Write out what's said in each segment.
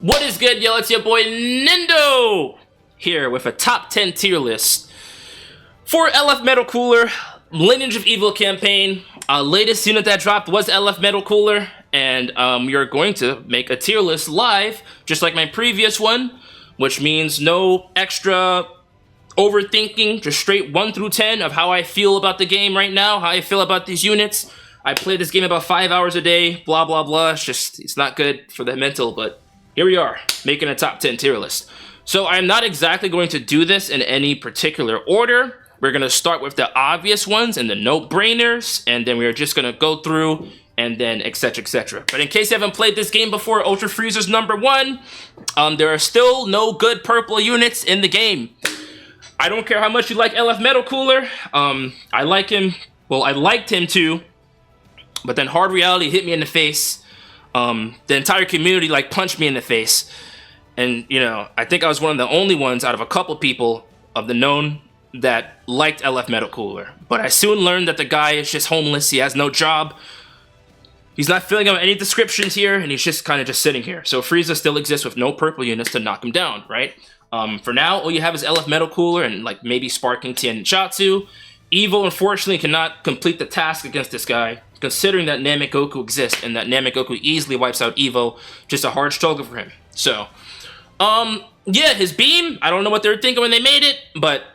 What is good, yo? It's your boy Nindo here with a top 10 tier list for LF Metal Cooler Lineage of Evil campaign. Latest unit that dropped was LF Metal Cooler, and we are going to make a tier list live, just like my previous one, which means no extra overthinking, just straight 1 through 10 of how I feel about the game right now, how I feel about these units. I play this game about 5 hours a day, blah blah blah. It's not good for the mental, but here we are, making a top 10 tier list. So I'm not exactly going to do this in any particular order. We're going to start with the obvious ones and the no-brainers, and then we're just going to go through and then etc, etc. But in case you haven't played this game before, Ultra Frieza's #1. There are still no good purple units in the game. I don't care how much you like LF Metal Cooler. I like him. Well, I liked him too, but then hard reality hit me in the face. The entire community like punched me in the face, and you know, I think I was one of the only ones out of a couple people of the known that liked LF Metal Cooler. But I soon learned that the guy is just homeless. He has no job. He's not filling out any descriptions here, and he's just kind of just sitting here. So Frieza still exists with no purple units to knock him down, right? For now, all you have is LF Metal Cooler and like maybe Sparking Tien Shatsu. Evil, unfortunately, cannot complete the task against this guy, considering that Namek Goku exists and that Namek Goku easily wipes out Evo. Just a hard struggle for him. So, yeah, his beam, I don't know what they were thinking when they made it, but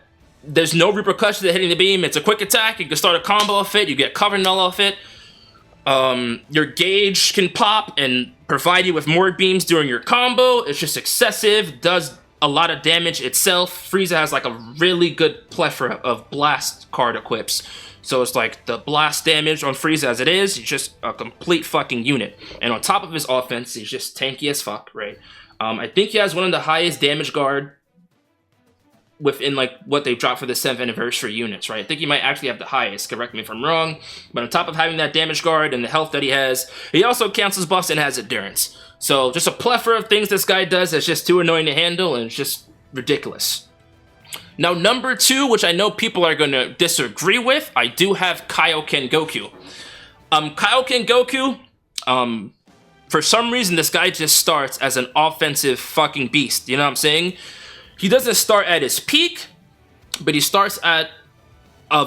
there's no repercussions to hitting the beam. It's a quick attack. You can start a combo off it. You get cover null off it. Your gauge can pop and provide you with more beams during your combo. It's just excessive. Does a lot of damage itself. Frieza has like a really good plethora of blast card equips. So it's like the blast damage on Frieza as it is, he's just a complete fucking unit. And on top of his offense, he's just tanky as fuck, right? I think he has one of the highest damage guard within like what they dropped for the 7th anniversary units, right? I think he might actually have the highest, correct me if I'm wrong. But on top of having that damage guard and the health that he has, he also cancels buffs and has endurance. So just a plethora of things this guy does that's just too annoying to handle, and it's just ridiculous. Now, #2, which I know people are going to disagree with, I do have Kaioken Goku. Kaioken Goku, for some reason, this guy just starts as an offensive fucking beast. You know what I'm saying? He doesn't start at his peak, but he starts at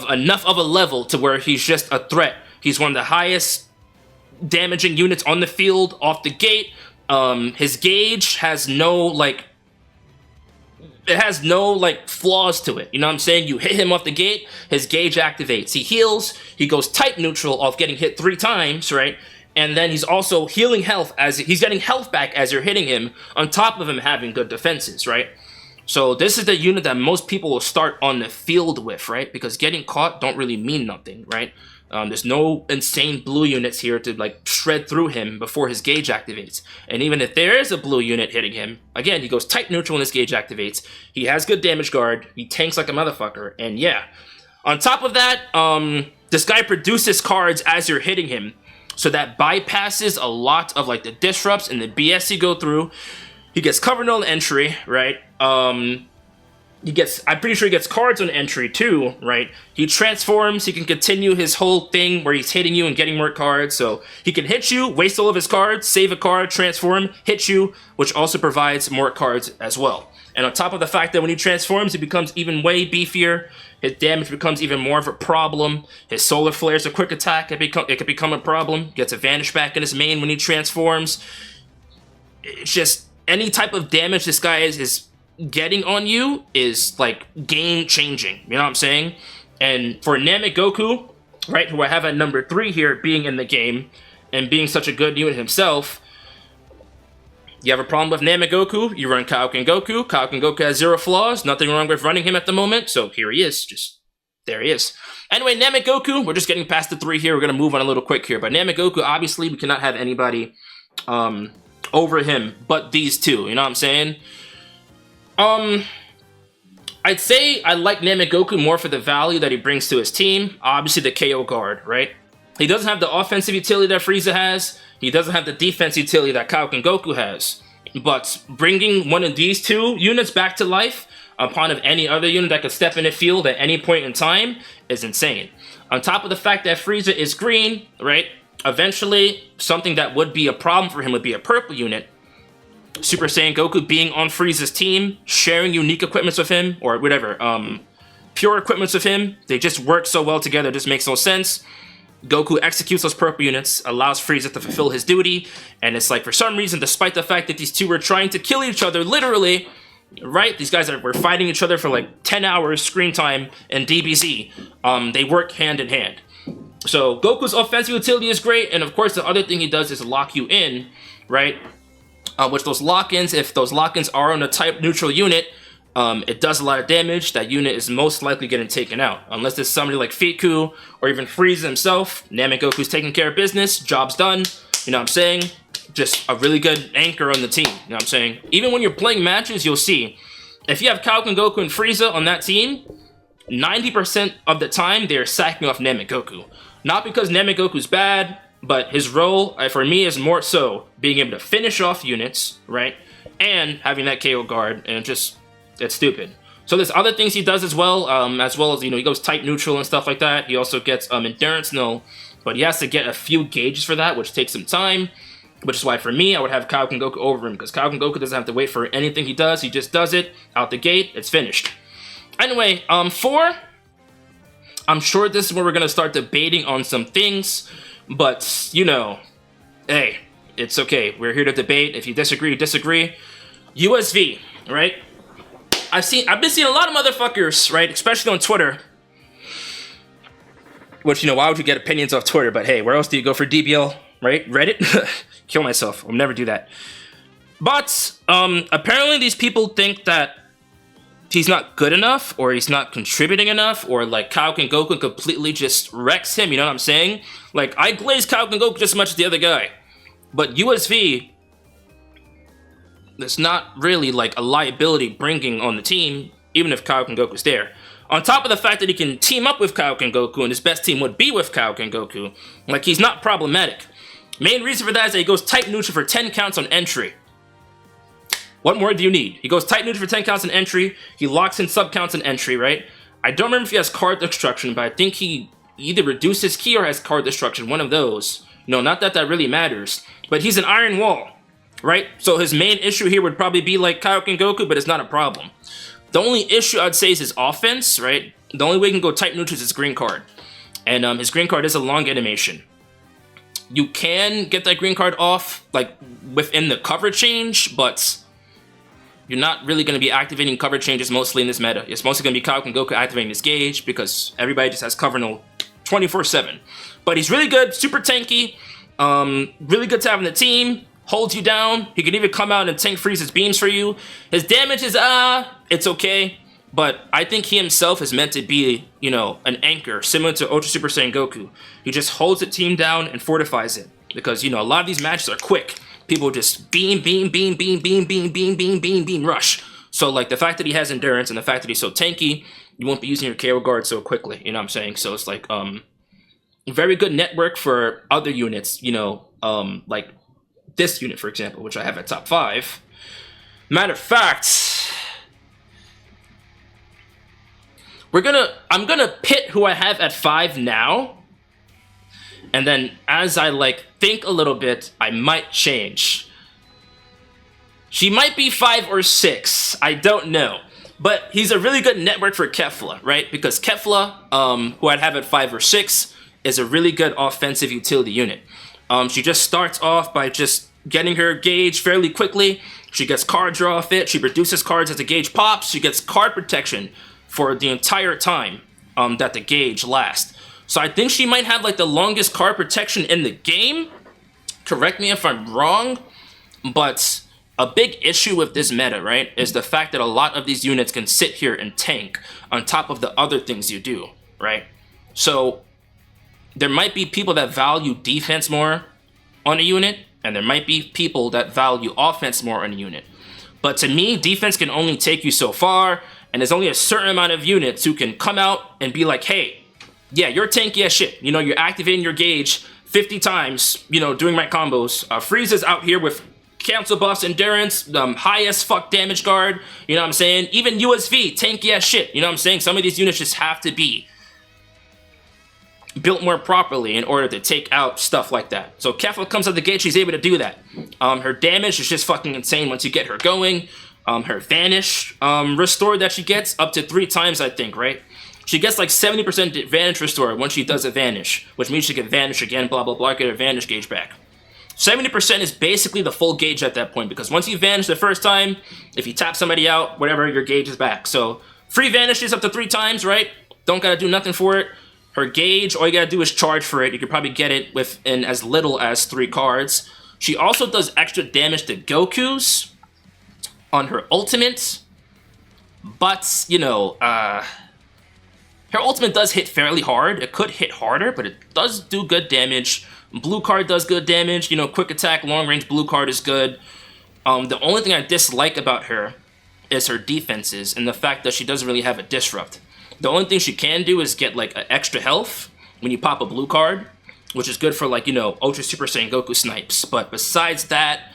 enough of a level to where he's just a threat. He's one of the highest damaging units on the field off the gate. His gauge has no flaws to it. You know what I'm saying? You hit him off the gate, his gauge activates. He heals, he goes type neutral off getting hit 3 times, right? And then he's also healing health as he's getting health back as you're hitting him, on top of him having good defenses, right? So this is the unit that most people will start on the field with, right? Because getting caught don't really mean nothing, right? There's no insane blue units here to like shred through him before his gauge activates. And even if there is a blue unit hitting him, again, he goes type neutral when his gauge activates. He has good damage guard. He tanks like a motherfucker. And yeah, on top of that, this guy produces cards as you're hitting him. So that bypasses a lot of like the disrupts and the BS you go through. He gets cover null entry, right? I'm pretty sure he gets cards on entry too, right? He transforms, he can continue his whole thing where he's hitting you and getting more cards. So he can hit you, waste all of his cards, save a card, transform, hit you, which also provides more cards as well. And on top of the fact that when he transforms, he becomes even way beefier. His damage becomes even more of a problem. His solar flare is a quick attack. It can become a problem. Gets a vanish back in his main when he transforms. It's just any type of damage this guy is getting on you is like game changing. You know what I'm saying? And for Namek Goku, right, who I have at #3 here, being in the game and being such a good unit himself, you have a problem with Namek Goku, you run Kaioken Goku. Kaioken Goku has 0 flaws, nothing wrong with running him at the moment, so here he is, just there he is. Anyway, Namek Goku, we're just getting past the 3 here, we're gonna move on a little quick here, but Namek Goku, obviously, we cannot have anybody over him but these two, you know what I'm saying? I'd say I like Namek Goku more for the value that he brings to his team. Obviously the KO guard, right? He doesn't have the offensive utility that Frieza has. He doesn't have the defense utility that Kaioken Goku has. But bringing one of these two units back to life upon of any other unit that could step in the field at any point in time is insane. On top of the fact that Frieza is green, right? Eventually, something that would be a problem for him would be a purple unit. Super Saiyan Goku being on Frieza's team, sharing unique equipments with him, or whatever, pure equipments with him. They just work so well together, it just makes no sense. Goku executes those purple units, allows Frieza to fulfill his duty, and it's like, for some reason, despite the fact that these two were trying to kill each other, literally, right? These guys were fighting each other for like 10 hours screen time in DBZ. They work hand in hand. So Goku's offensive utility is great, and of course the other thing he does is lock you in, right? Which those lock-ins, if those lock-ins are on a type neutral unit, it does a lot of damage. That unit is most likely getting taken out. Unless there's somebody like Fiku or even Frieza himself, Namek Goku's taking care of business, job's done, you know what I'm saying? Just a really good anchor on the team, you know what I'm saying? Even when you're playing matches, you'll see, if you have Kaioken Goku and Frieza on that team, 90% of the time, they're sacking off Namek Goku. Not because Namek Goku's bad, but his role, for me, is more so being able to finish off units, right? And having that KO guard, and it's stupid. So there's other things he does as well as, you know, he goes type neutral and stuff like that. He also gets endurance null, but he has to get a few gauges for that, which takes some time, which is why for me, I would have Kaioken Goku over him, because Kaioken Goku doesn't have to wait for anything he does. He just does it, out the gate, it's finished. Anyway, 4, I'm sure this is where we're going to start debating on some things, but, you know, hey, it's okay. We're here to debate. If you disagree, you disagree. USV, right? I've been seeing a lot of motherfuckers, right, especially on Twitter, which, you know, why would you get opinions off Twitter? But hey, where else do you go for DBL, right? Reddit? Kill myself. I'll never do that. But apparently these people think that he's not good enough, or he's not contributing enough, or like Kaioken Goku completely just wrecks him, you know what I'm saying? Like, I glaze Kaioken Goku just as much as the other guy. But USV, there's not really like a liability bringing on the team, even if Kaioken Goku's there. On top of the fact that he can team up with Kaioken Goku, and his best team would be with Kaioken Goku, like, he's not problematic. Main reason for that is that he goes type neutral for 10 counts on entry. What more do you need? He goes type neutral for 10 counts on entry, he locks in sub counts on entry, right? I don't remember if he has card destruction, but I think he either reduces ki or has card destruction, one of those. No, not that that really matters, but he's an iron wall, right? So his main issue here would probably be like Kaioken Goku, but it's not a problem. The only issue I'd say is his offense, right? The only way he can go type neutral is his green card. And his green card is a long animation. You can get that green card off, like, within the cover change, but you're not really going to be activating cover changes mostly in this meta. It's mostly going to be Kaioken Goku activating his gauge, because everybody just has cover null 24/7. But he's really good, super tanky, really good to have in the team, holds you down. He can even come out and tank Frieza's beams for you. His damage is, it's okay. But I think he himself is meant to be, you know, an anchor, similar to Ultra Super Saiyan Goku. He just holds the team down and fortifies it. Because, you know, a lot of these matches are quick. People just beam, beam, beam, beam, beam, beam, beam, beam, beam, beam, rush. So, like, the fact that he has endurance and the fact that he's so tanky, you won't be using your KO guard so quickly, you know what I'm saying? So it's like, very good network for other units, you know, like this unit, for example, which I have at top 5. Matter of fact, I'm gonna pit who I have at 5 now, and then as I like think a little bit, I might change. She might be 5 or 6, I don't know, but he's a really good network for Kefla, right? Because Kefla, who I'd have at 5 or 6, is a really good offensive utility unit. She just starts off by just getting her gauge fairly quickly. She gets card draw off it. She reduces cards as the gauge pops. She gets card protection for the entire time that the gauge lasts. So I think she might have like the longest card protection in the game. Correct me if I'm wrong, but a big issue with this meta, right, is the fact that a lot of these units can sit here and tank on top of the other things you do, right? So there might be people that value defense more on a unit, and there might be people that value offense more on a unit. But to me, defense can only take you so far, and there's only a certain amount of units who can come out and be like, hey, yeah, you're tanky as shit. You know, you're activating your gauge 50 times, you know, doing my combos. Frieza's out here with cancel buffs, endurance, high as fuck damage guard, you know what I'm saying? Even USV, tanky as shit, you know what I'm saying? Some of these units just have to be built more properly in order to take out stuff like that. So Kefla comes out the gate, she's able to do that. Her damage is just fucking insane once you get her going. Her vanish restore that she gets up to 3 times, I think, right? She gets like 70% vanish restore once she does a vanish, which means she can vanish again, blah, blah, blah, get her vanish gauge back. 70% is basically the full gauge at that point, because once you vanish the first time, if you tap somebody out, whatever, your gauge is back. So free vanishes up to 3 times, right? Don't gotta do nothing for it. Her gauge, all you gotta do is charge for it. You could probably get it within as little as 3 cards. She also does extra damage to Goku's on her ultimate, but, you know, her ultimate does hit fairly hard. It could hit harder, but it does do good damage. Blue card does good damage. You know, quick attack, long range blue card is good. The only thing I dislike about her is her defenses and the fact that she doesn't really have a disrupt. The only thing she can do is get like extra health when you pop a blue card, which is good for like, you know, Ultra Super Saiyan Goku snipes. But besides that,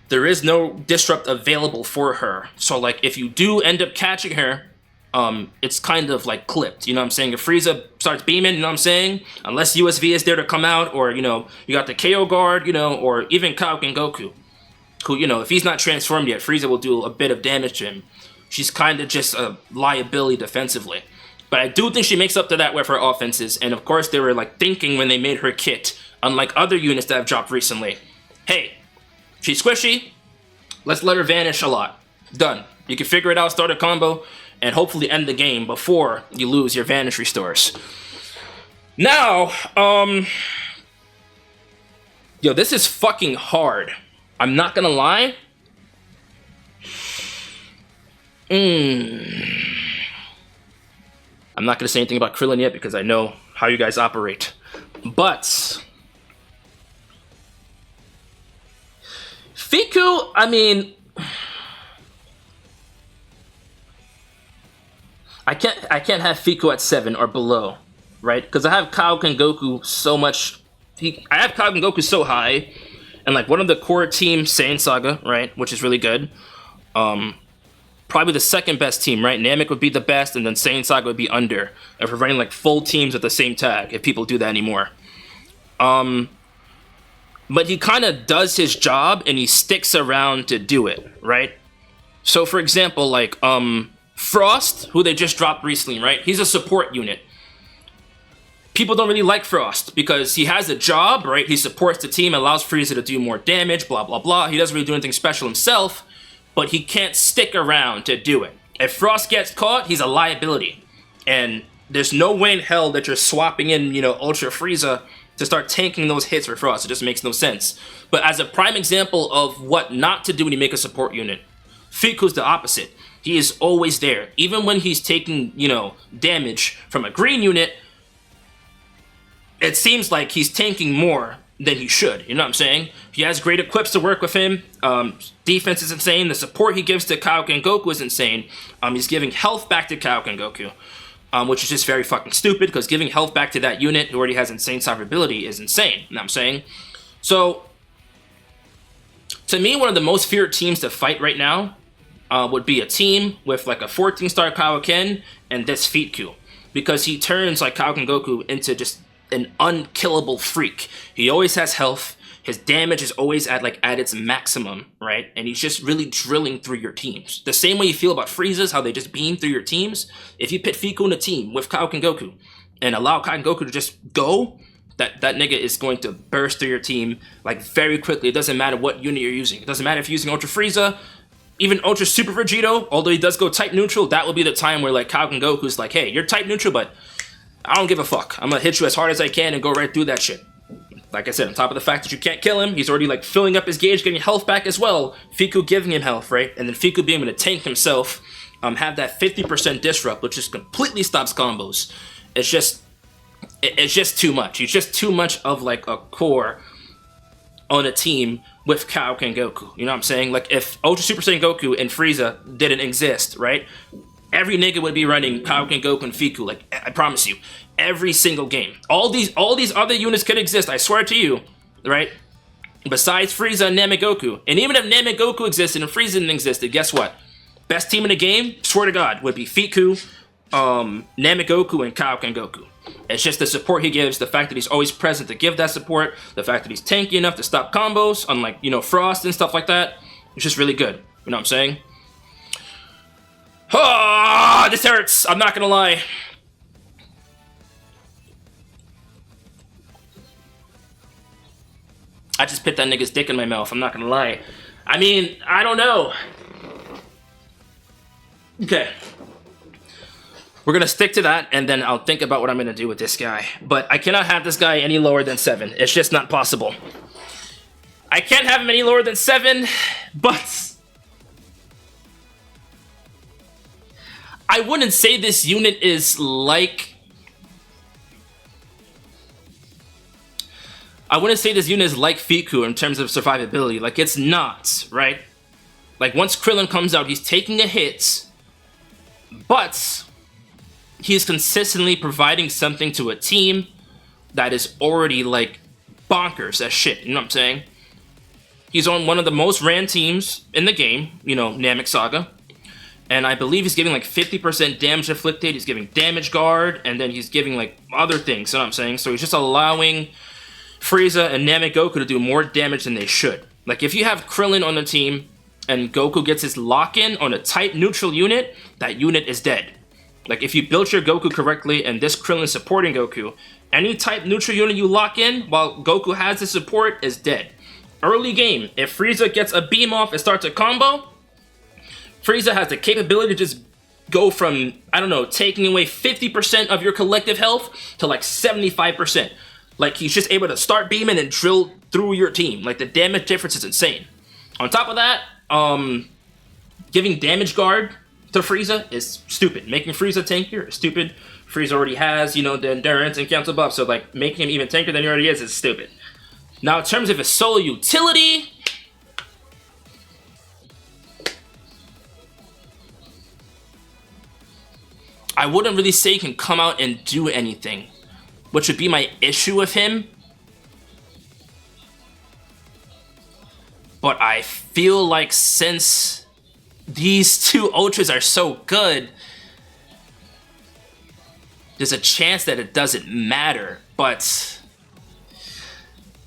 there is no disrupt available for her. So like if you do end up catching her, it's kind of like clipped, you know what I'm saying? If Frieza starts beaming, you know what I'm saying? Unless USV is there to come out, or, you know, you got the KO guard, you know, or even Kaioken Goku, who, you know, if he's not transformed yet, Frieza will do a bit of damage to him. She's kind of just a liability defensively. But I do think she makes up to that with her offenses, and of course they were like thinking when they made her kit, unlike other units that have dropped recently, hey, she's squishy, let's let her vanish a lot. Done. You can figure it out, start a combo, and hopefully end the game before you lose your vanish restores. Now, yo, this is fucking hard. I'm not gonna lie. I'm not gonna say anything about Krillin yet because I know how you guys operate. But Fiku, I mean, I can't have Fiku at 7 or below, right? Because I have Kaioken Goku so much. I have Kaioken Goku so high, and like one of the core team Saiyan Saga, right, which is really good. Probably the second best team, right? Namek would be the best, and then Saiyan Saga would be under. If we're running like full teams with the same tag, if people do that anymore. But he kind of does his job, and he sticks around to do it, right? So for example, like Frost, who they just dropped recently, right? He's a support unit. People don't really like Frost because he has a job, right? He supports the team, allows Frieza to do more damage, blah, blah, blah. He doesn't really do anything special himself, but he can't stick around to do it. If Frost gets caught, he's a liability. And there's no way in hell that you're swapping in, you know, Ultra Frieza to start tanking those hits for Frost. It just makes no sense. But as a prime example of what not to do when you make a support unit, Fiku's the opposite. He is always there. Even when he's taking, you know, damage from a green unit, it seems like he's tanking more than he should. You know what I'm saying? He has great equips to work with him. Defense is insane. The support he gives to Kaioken Goku is insane. He's giving health back to Kaioken Goku, which is just very fucking stupid, because giving health back to that unit who already has insane survivability is insane. You know what I'm saying? So, to me, one of the most feared teams to fight right now would be a team with like a 14-star Kaioken and this Fiku, because he turns like Kaioken Goku into just an unkillable freak. He always has health. His damage is always at its maximum, right? And he's just really drilling through your teams. The same way you feel about Frieza's, how they just beam through your teams. If you put Fiku in a team with Kaioken Goku and allow Kaioken Goku to just go, that nigga is going to burst through your team like very quickly. It doesn't matter what unit you're using. It doesn't matter if you're using Ultra Frieza, even Ultra Super Vegito, although he does go type neutral. That will be the time where like Kaioken Goku's like, hey, you're type neutral, but I don't give a fuck. I'm gonna hit you as hard as I can and go right through that shit. Like I said, on top of the fact that you can't kill him, he's already like filling up his gauge, getting health back as well. Fiku giving him health, right? And then Fiku being able to tank himself, have that 50% disrupt, which just completely stops combos. It's just too much. He's just too much of like a core on a team with Kaioken Goku. You know what I'm saying? Like if Ultra Super Saiyan Goku and Frieza didn't exist, right? Every nigga would be running Kaioken Goku and Fiku, like, I promise you. Every single game. All these other units could exist, I swear to you, right? Besides Frieza and Namek Goku. And even if Namek Goku existed and Frieza didn't exist, guess what? Best team in the game, swear to God, would be Fiku, Namek Goku and Kaioken Goku. It's just the support he gives, the fact that he's always present to give that support, the fact that he's tanky enough to stop combos, unlike, you know, Frost and stuff like that. It's just really good. You know what I'm saying? Ah, this hurts. I'm not gonna lie. I just put that nigga's dick in my mouth. I'm not gonna lie. I mean, I don't know. Okay. We're gonna stick to that, and then I'll think about what I'm gonna do with this guy. But I cannot have this guy any lower than 7. It's just not possible. I can't have him any lower than 7, but I wouldn't say this unit is like... I wouldn't say this unit is like Fiku in terms of survivability. Like, it's not, right? Like, once Krillin comes out, he's taking a hit, but he's consistently providing something to a team that is already, like, bonkers as shit, you know what I'm saying? He's on one of the most ran teams in the game, you know, Namek Saga. And I believe he's giving like 50% damage inflicted, he's giving damage guard, and then he's giving like other things, you know what I'm saying? So he's just allowing Frieza and Namek Goku to do more damage than they should. Like, if you have Krillin on the team and Goku gets his lock-in on a type neutral unit, that unit is dead. Like, if you built your Goku correctly and this Krillin supporting Goku, any type neutral unit you lock in while Goku has his support is dead. Early game, if Frieza gets a beam off and starts a combo, Frieza has the capability to just go from, I don't know, taking away 50% of your collective health to like 75%. Like, he's just able to start beaming and drill through your team. Like, the damage difference is insane. On top of that, giving damage guard to Frieza is stupid. Making Frieza tankier is stupid. Frieza already has, you know, the endurance and cancel buff, so like, making him even tankier than he already is stupid. Now, in terms of his solo utility, I wouldn't really say he can come out and do anything, which would be my issue with him. But I feel like since these two Ultras are so good, there's a chance that it doesn't matter. But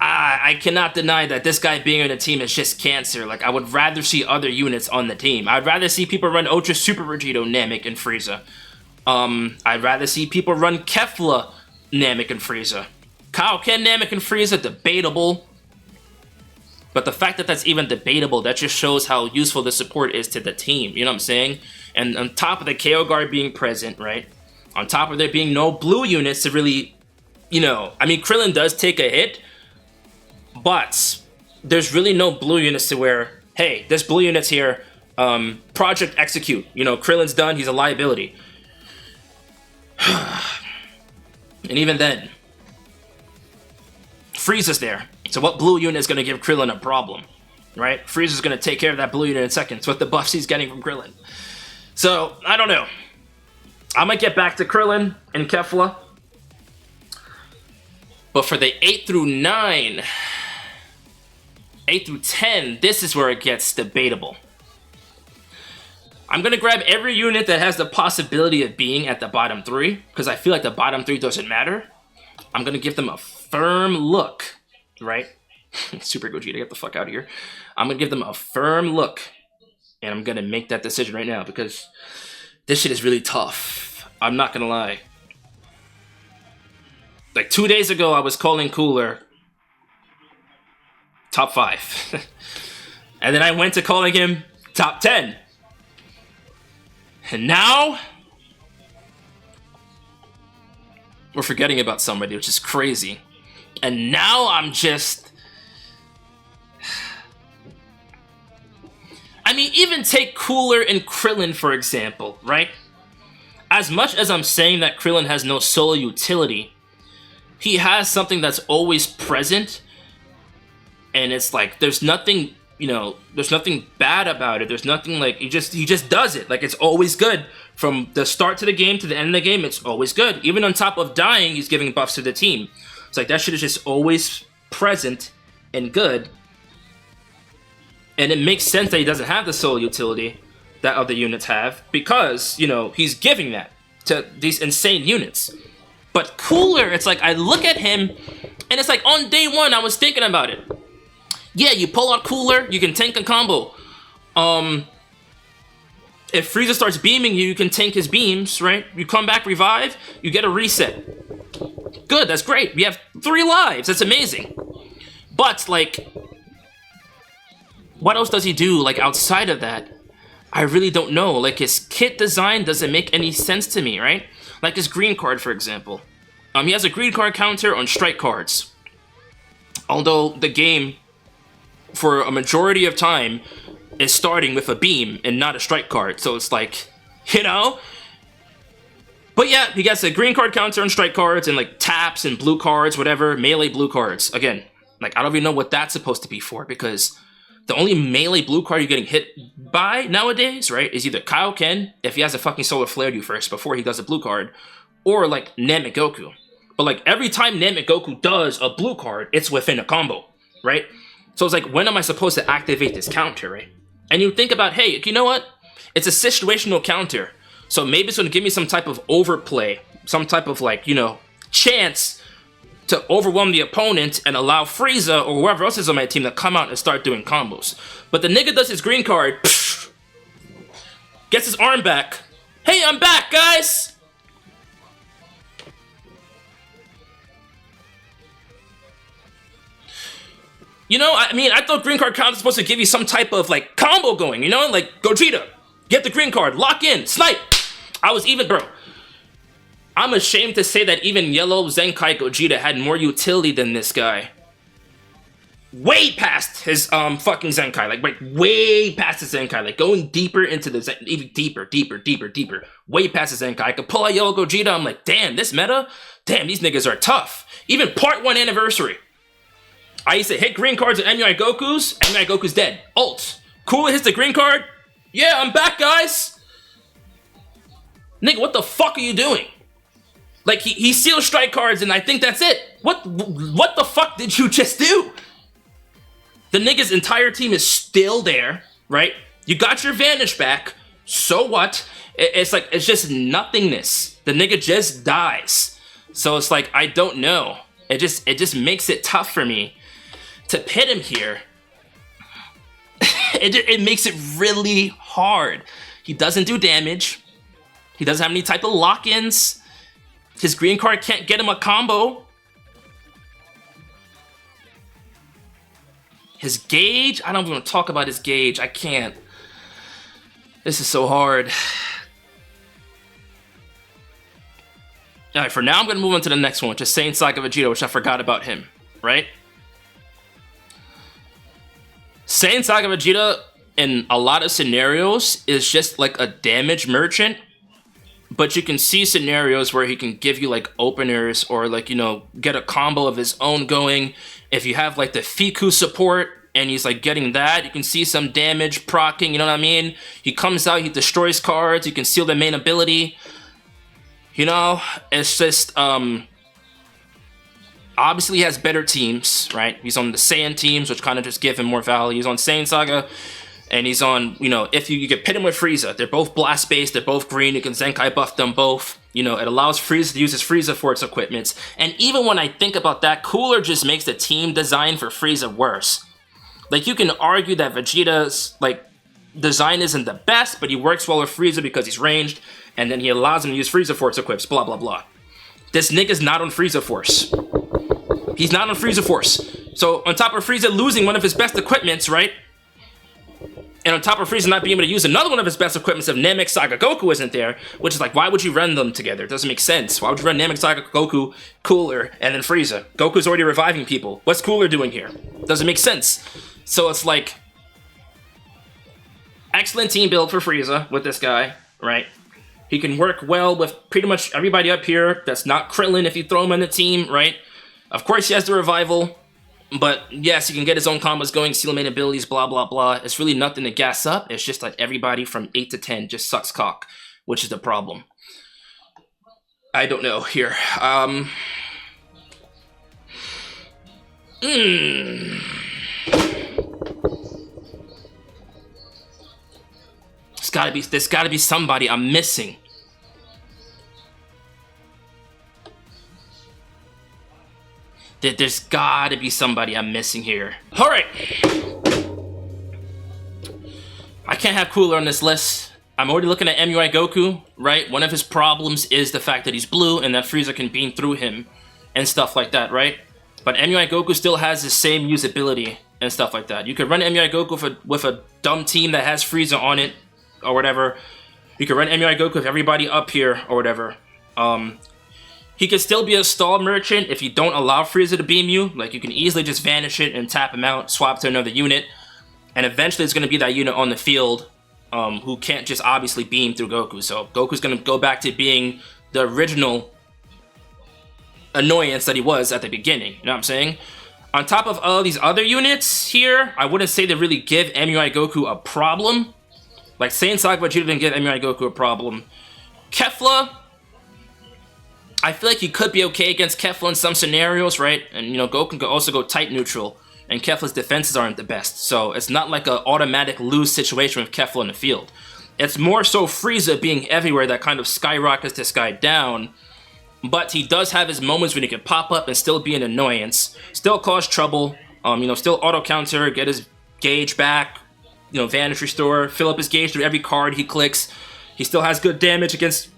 I cannot deny that this guy being on the team is just cancer. Like, I would rather see other units on the team. I'd rather see people run Ultra Super Vegito, Namek, and Frieza. I'd rather see people run Kefla, Namek, and Frieza. Kaioken, Namek, and Frieza, debatable. But the fact that that's even debatable, that just shows how useful the support is to the team. You know what I'm saying? And on top of the KO guard being present, right? On top of there being no blue units to really, you know... I mean, Krillin does take a hit, but there's really no blue units to where, hey, there's blue units here, project execute. You know, Krillin's done, he's a liability. And even then, Frieza's there. So what blue unit is going to give Krillin a problem, right? Frieza's going to take care of that blue unit in seconds with the buffs he's getting from Krillin. So, I don't know. I might get back to Krillin and Kefla. But for the 8 through 9, 8 through 10, this is where it gets debatable. I'm going to grab every unit that has the possibility of being at the bottom 3, because I feel like the bottom 3 doesn't matter. I'm going to give them a firm look, right? Super Vegito, get the fuck out of here. I'm going to give them a firm look, and I'm going to make that decision right now, because this shit is really tough. I'm not going to lie. Like 2 days ago, I was calling Cooler top 5. And then I went to calling him top 10. And now, we're forgetting about somebody, which is crazy. And now I'm just... I mean, even take Cooler and Krillin, for example, right? As much as I'm saying that Krillin has no solo utility, he has something that's always present. And it's like, there's nothing... You know, there's nothing bad about it. There's nothing like, he just does it. Like, it's always good. From the start to the game to the end of the game, it's always good. Even on top of dying, he's giving buffs to the team. It's like, that shit is just always present and good. And it makes sense that he doesn't have the solo utility that other units have, because, you know, he's giving that. to these insane units. But Cooler, it's like I look at him, and it's like on day one I was thinking about it. Yeah, you pull out Cooler, you can tank a combo. If Frieza starts beaming you, you can tank his beams, right? You come back, revive, you get a reset. Good, that's great. We have 3 lives, that's amazing. But, like, what else does he do, like, outside of that? I really don't know. Like, his kit design doesn't make any sense to me, right? Like his green card, for example. He has a green card counter on strike cards. Although the game, for a majority of time, is starting with a beam and not a strike card. So it's like, you know? But yeah, he gets a green card counter on strike cards and like taps and blue cards, whatever, melee blue cards. Again, like I don't even know what that's supposed to be for, because the only melee blue card you're getting hit by nowadays, right, is either Kaioken, if he has a fucking solar flare you first before he does a blue card, or like Namek Goku. But like every time Namek Goku does a blue card, it's within a combo, right? So it's like, when am I supposed to activate this counter, right? And you think about, hey, you know what? It's a situational counter. So maybe it's going to give me some type of overplay, some type of like, you know, chance to overwhelm the opponent and allow Frieza or whoever else is on my team to come out and start doing combos. But the nigga does his green card, gets his arm back. Hey, I'm back, guys! You know, I mean, I thought green card count was supposed to give you some type of, like, combo going, you know? Like, Gogeta, get the green card, lock in, snipe! I was even, bro. I'm ashamed to say that even yellow Zenkai Gogeta had more utility than this guy. Way past his, fucking Zenkai. Like, way past his Zenkai. Like, going deeper into the Zen... Even deeper. Way past his Zenkai. I could pull out yellow Gogeta, I'm like, damn, this meta? Damn, these niggas are tough. Even part 1 anniversary. I used to hit green cards at MUI Goku's. MUI Goku's dead. Ult. Cooler hits the green card. Yeah, I'm back, guys. Nigga, what the fuck are you doing? Like, he seals strike cards, and I think that's it. What the fuck did you just do? The nigga's entire team is still there, right? You got your Vanish back. So what? It's like, it's just nothingness. The nigga just dies. So it's like, I don't know. It just makes it tough for me to pit him here. It makes it really hard. He doesn't do damage. He doesn't have any type of lock-ins. His green card can't get him a combo. His gauge? I don't even want to talk about his gauge. I can't. This is so hard. Alright, for now I'm going to move on to the next one, which is Saiyan Saga Vegeta, which I forgot about him, right? Saiyan Saga Vegeta, in a lot of scenarios, is just like a damage merchant. But you can see scenarios where he can give you like openers or like, you know, get a combo of his own going. If you have like the Fiku support and he's like getting that, you can see some damage proccing, you know what I mean? He comes out, he destroys cards, you can seal the main ability. You know, it's just, obviously he has better teams, right? He's on the Saiyan teams, which kind of just give him more value. He's on Saiyan Saga. And he's on, you know, if you could pit him with Frieza. They're both blast-based, they're both green, you can Zenkai buff them both. You know, it allows Frieza to use his Frieza for its equipments. And even when I think about that, Cooler just makes the team design for Frieza worse. Like, you can argue that Vegeta's, like, design isn't the best, but he works well with Frieza because he's ranged, and then he allows him to use Frieza for its equips, blah, blah, blah. This nigga's not on Frieza Force. He's not on Frieza Force. So, on top of Frieza losing one of his best equipments, right? And on top of Frieza not being able to use another one of his best equipments if Namek Saga Goku isn't there, which is like, why would you run them together? It doesn't make sense. Why would you run Namek Saga Goku, Cooler, and then Frieza? Goku's already reviving people. What's Cooler doing here? Doesn't make sense. So it's like, excellent team build for Frieza with this guy, right? He can work well with pretty much everybody up here. That's not Krillin if you throw him on the team, right? Of course he has the revival. But yes, he can get his own combos going, seal main abilities, blah, blah, blah. It's really nothing to gas up. It's just like everybody from 8 to 10 just sucks cock, which is the problem. I don't know here. There's gotta be somebody I'm missing. There's gotta be somebody I'm missing here. Alright! I can't have Cooler on this list. I'm already looking at MUI Goku, right? One of his problems is the fact that he's blue and that Frieza can beam through him and stuff like that, right? But MUI Goku still has the same usability and stuff like that. You could run MUI Goku with a dumb team that has Frieza on it or whatever. You could run MUI Goku with everybody up here or whatever. He could still be a stall merchant if you don't allow Frieza to beam you. Like, you can easily just vanish it and tap him out, swap to another unit. And eventually it's going to be that unit on the field who can't just obviously beam through Goku. So Goku's going to go back to being the original annoyance that he was at the beginning. You know what I'm saying? On top of all these other units here, I wouldn't say they really give MUI Goku a problem. Like, Saiyan Saga Vegeta didn't give MUI Goku a problem. Kefla, I feel like he could be okay against Kefla in some scenarios, right? And, you know, Goku could also go type neutral, and Kefla's defenses aren't the best. So it's not like an automatic lose situation with Kefla in the field. It's more so Frieza being everywhere that kind of skyrockets this guy down. But he does have his moments when he can pop up and still be an annoyance. Still cause trouble. You know, still auto counter, get his gauge back. You know, vanish restore, fill up his gauge through every card he clicks. He still has good damage against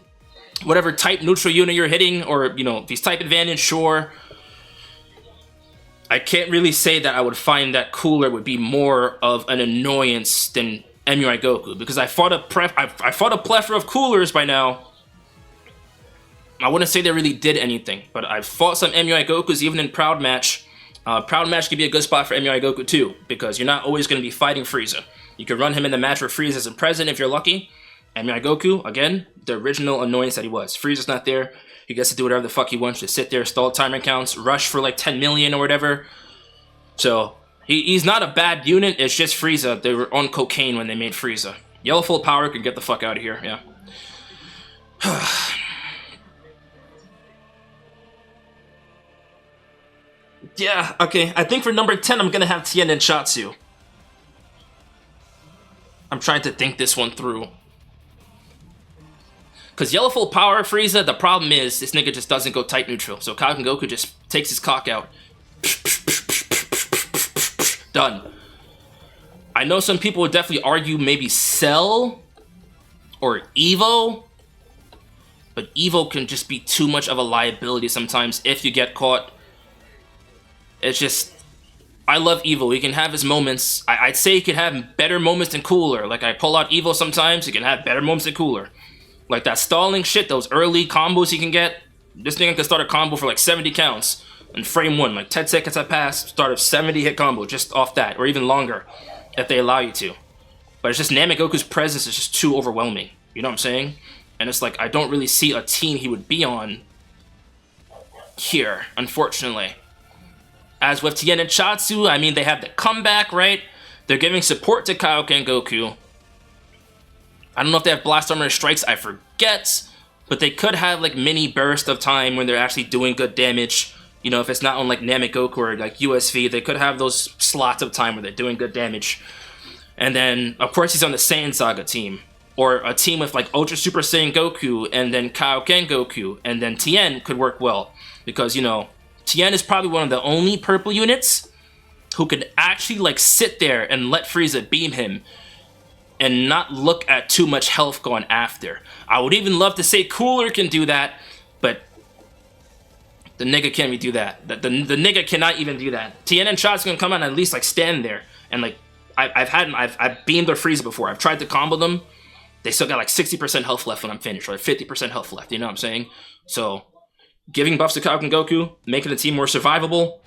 whatever type neutral unit you're hitting, or, you know, if he's type advantage, sure. I can't really say that I would find that Cooler would be more of an annoyance than MUI Goku, because I fought a plethora of Coolers by now. I wouldn't say they really did anything, but I've fought some MUI Gokus even in Proud Match. Proud Match could be a good spot for MUI Goku too, because you're not always going to be fighting Frieza. You can run him in the match where Frieza isn't present if you're lucky. MUI Goku, again, the original annoyance that he was. Frieza's not there. He gets to do whatever the fuck he wants. Just sit there, stall timer counts, rush for like 10 million or whatever. So, he's not a bad unit. It's just Frieza. They were on cocaine when they made Frieza. Yellow Full Power could get the fuck out of here, yeah. Yeah, okay. I think for number 10, I'm gonna have Tien and Shatsu. I'm trying to think this one through. Because Yellow Full Power Frieza, the problem is this nigga just doesn't go type neutral. So Kaioken Goku just takes his cock out. Done. I know some people would definitely argue maybe Cell or Evo. But Evo can just be too much of a liability sometimes if you get caught. It's just, I love Evo. He can have his moments. I'd say he can have better moments than Cooler. Like, I pull out Evo sometimes, he can have better moments than Cooler. Like, that stalling shit, those early combos he can get. This nigga can start a combo for like 70 counts in frame 1. Like, 10 seconds I pass, start a 70 hit combo just off that, or even longer, if they allow you to. But it's just Namek Goku's presence is just too overwhelming. You know what I'm saying? And it's like, I don't really see a team he would be on here, unfortunately. As with Tien and Shatsu, I mean, they have the comeback, right? They're giving support to Kaioken Goku. I don't know if they have Blast Armor Strikes, I forget. But they could have, like, mini burst of time when they're actually doing good damage. You know, if it's not on, like, Namek Goku or, like, USV, they could have those slots of time where they're doing good damage. And then, of course, he's on the Saiyan Saga team. Or a team with, like, Ultra Super Saiyan Goku, and then Kaioken Goku, and then Tien could work well. Because, you know, Tien is probably one of the only purple units who could actually, like, sit there and let Frieza beam him and not look at too much health going after. I would even love to say Cooler can do that, but the nigga can't even do that. The nigga cannot even do that. Tien and Shot's gonna come out and at least, like, stand there. And, like, I've beamed their Frieza before. I've tried to combo them. They still got, like, 60% health left when I'm finished, or 50% health left, you know what I'm saying? So, giving buffs to Kaioken Goku, making the team more survivable.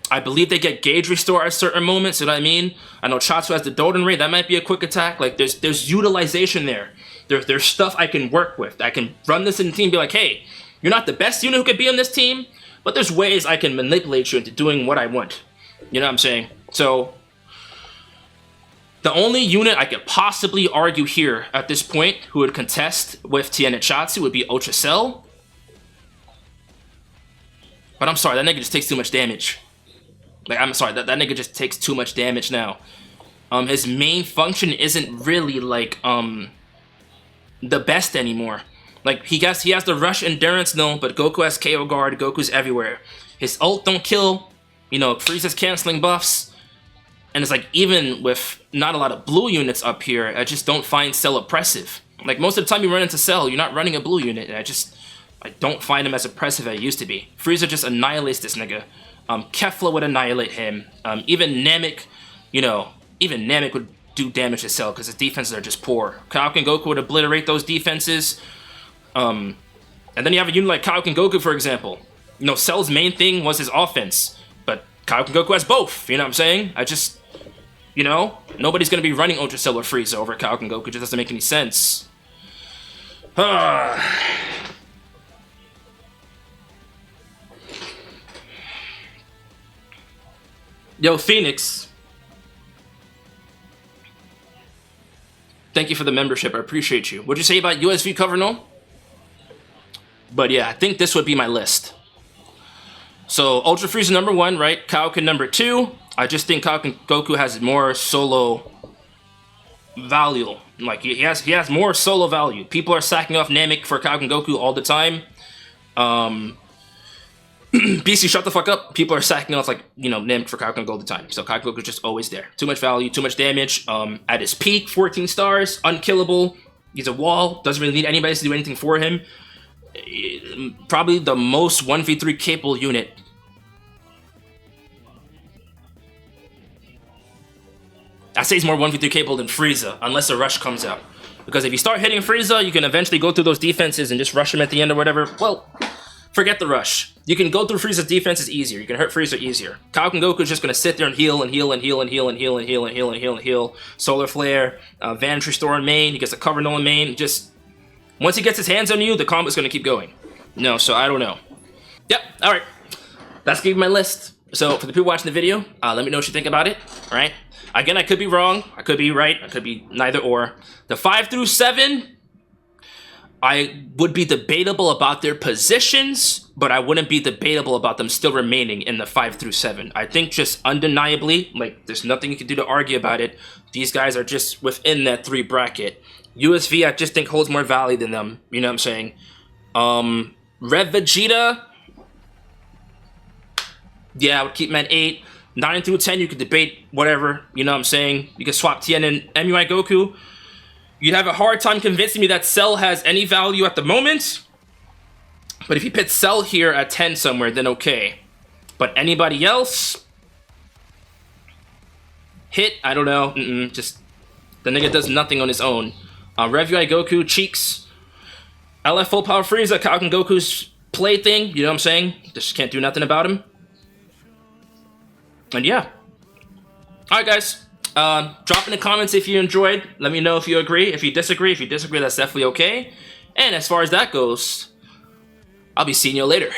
I believe they get gauge restore at certain moments, you know what I mean? I know Chatsu has the Doden Ray, that might be a quick attack. Like, there's utilization there. There's stuff I can work with. I can run this in the team and be like, hey, you're not the best unit who could be on this team, but there's ways I can manipulate you into doing what I want. You know what I'm saying? So, the only unit I could possibly argue here at this point who would contest with Tien and Chatsu would be Ultra Cell. But I'm sorry, that nigga just takes too much damage. Like, I'm sorry, that nigga just takes too much damage now. His main function isn't really, like, the best anymore. Like, he has the rush endurance, no, but Goku has KO guard, Goku's everywhere. His ult don't kill, you know, Frieza's canceling buffs. And it's like, even with not a lot of blue units up here, I just don't find Cell oppressive. Like, most of the time you run into Cell, you're not running a blue unit, and I don't find him as oppressive as I used to be. Frieza just annihilates this nigga. Kefla would annihilate him. Even Namek, you know, even Namek would do damage to Cell because his defenses are just poor. Kaioken Goku would obliterate those defenses. And then you have a unit like Kaioken Goku, for example. You know, Cell's main thing was his offense, but Kaioken Goku has both, you know what I'm saying? You know, nobody's gonna be running Ultra Cell or Frieza over Kaioken Goku, it just doesn't make any sense. Yo, Phoenix. Thank you for the membership, I appreciate you. What'd you say about USV cover, no? But yeah, I think this would be my list. So, Ultra Frieza number 1, right? Kaioken number 2. I just think Kaioken Goku has more solo value. Like, he has more solo value. People are sacking off Namek for Kaioken Goku all the time. BC, shut the fuck up. People are sacking off, like, you know, Namek for Kaioken Goku all the time. So Kaioken Goku's just always there. Too much value, too much damage. At his peak, 14 stars, unkillable. He's a wall, doesn't really need anybody to do anything for him. Probably the most 1v3 capable unit. I say he's more 1v3 capable than Frieza, unless a rush comes out. Because if you start hitting Frieza, you can eventually go through those defenses and just rush him at the end or whatever. Well, forget the rush. You can go through Frieza's defenses easier. You can hurt Frieza easier. Kaioken Goku is just going to sit there and heal and heal and heal and heal and heal and heal and heal and heal and heal. Solar Flare, Vantage Restore in main. He gets a cover null in main. Just, once he gets his hands on you, the combo's going to keep going. No, so I don't know. Yep, alright. That's gonna be my list. So, for the people watching the video, let me know what you think about it, alright? Again, I could be wrong, I could be right, I could be neither or. The 5 through 7, I would be debatable about their positions, but I wouldn't be debatable about them still remaining in the 5 through 7. I think just undeniably, like, there's nothing you can do to argue about it. These guys are just within that 3 bracket. USV, I just think, holds more value than them, you know what I'm saying? Red Vegeta, yeah, I would keep him at 8. 9 through 10, you could debate whatever, you know what I'm saying? You could swap Tien and MUI Goku. You'd have a hard time convincing me that Cell has any value at the moment. But if you put Cell here at 10 somewhere, then okay. But anybody else? Hit, I don't know. Just, the nigga does nothing on his own. RevUI Goku, Cheeks. LF Full Power Frieza, Kaioken Goku's plaything, you know what I'm saying? Just can't do nothing about him. And yeah. Alright guys, drop in the comments if you enjoyed. Let me know if you agree. If you disagree, that's definitely okay. And as far as that goes, I'll be seeing you later.